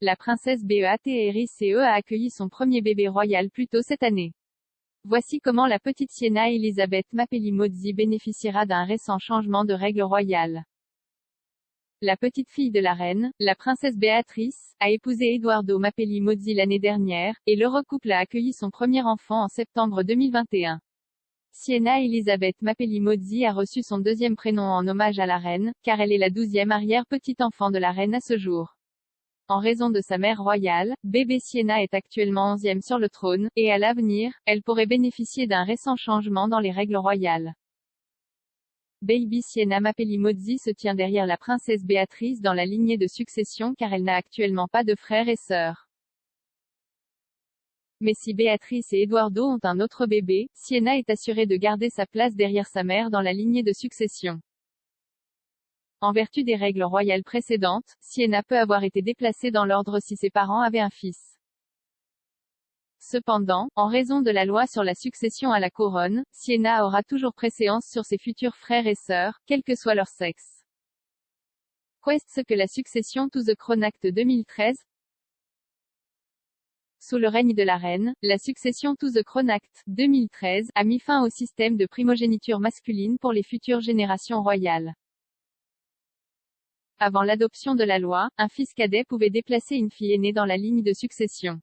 la princesse Beatrice a accueilli son premier bébé royal plus tôt cette année. Voici comment la petite Sienna Elizabeth Mapelli Mozzi bénéficiera d'un récent changement de règles royales. La petite fille de la reine, la princesse Béatrice, a épousé Edoardo Mapelli Mozzi l'année dernière, et l'heureux couple a accueilli son premier enfant en septembre 2021. Sienna Elizabeth Mapelli Mozzi a reçu son deuxième prénom en hommage à la reine, car elle est la 12e arrière-petite-enfant de la reine à ce jour. En raison de sa mère royale, bébé Sienna est actuellement 11e sur le trône, et à l'avenir, elle pourrait bénéficier d'un récent changement dans les règles royales. Baby Sienna Mapelli Mozzi se tient derrière la princesse Béatrice dans la lignée de succession car elle n'a actuellement pas de frères et sœurs. Mais si Béatrice et Edoardo ont un autre bébé, Sienna est assurée de garder sa place derrière sa mère dans la lignée de succession. En vertu des règles royales précédentes, Sienna peut avoir été déplacée dans l'ordre si ses parents avaient un fils. Cependant, en raison de la loi sur la succession à la couronne, Sienna aura toujours préséance sur ses futurs frères et sœurs, quel que soit leur sexe. Qu'est-ce que la succession to the Crown Act 2013? Sous le règne de la reine, la succession to the Crown Act 2013 a mis fin au système de primogéniture masculine pour les futures générations royales. Avant l'adoption de la loi, un fils cadet pouvait déplacer une fille aînée dans la ligne de succession.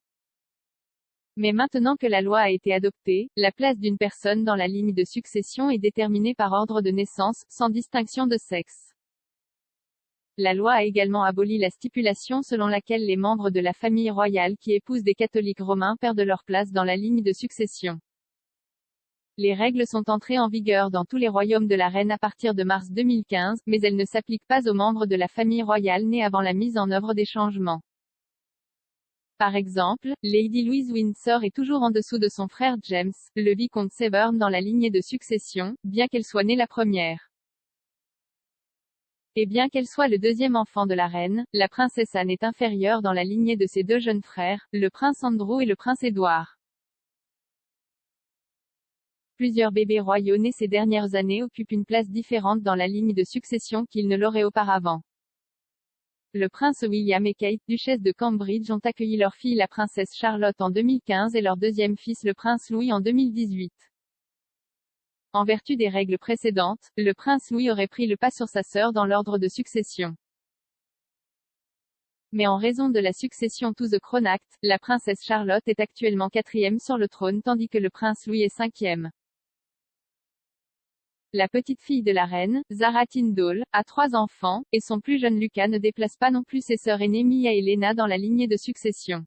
Mais maintenant que la loi a été adoptée, la place d'une personne dans la ligne de succession est déterminée par ordre de naissance, sans distinction de sexe. La loi a également aboli la stipulation selon laquelle les membres de la famille royale qui épousent des catholiques romains perdent leur place dans la ligne de succession. Les règles sont entrées en vigueur dans tous les royaumes de la reine à partir de mars 2015, mais elles ne s'appliquent pas aux membres de la famille royale nés avant la mise en œuvre des changements. Par exemple, Lady Louise Windsor est toujours en dessous de son frère James, le vicomte Severn dans la lignée de succession, bien qu'elle soit née la première. Et bien qu'elle soit le deuxième enfant de la reine, la princesse Anne est inférieure dans la lignée de ses deux jeunes frères, le prince Andrew et le prince Édouard. Plusieurs bébés royaux nés ces dernières années occupent une place différente dans la ligne de succession qu'ils ne l'auraient auparavant. Le prince William et Kate, duchesse de Cambridge, ont accueilli leur fille la princesse Charlotte en 2015 et leur deuxième fils le prince Louis en 2018. En vertu des règles précédentes, le prince Louis aurait pris le pas sur sa sœur dans l'ordre de succession. Mais en raison de la succession to the Crown Act, la princesse Charlotte est actuellement 4e sur le trône tandis que le prince Louis est 5e. La petite fille de la reine, Zara Tindall, a 3 enfants, et son plus jeune Lucas ne déplace pas non plus ses sœurs aînées Mia et Lena dans la lignée de succession.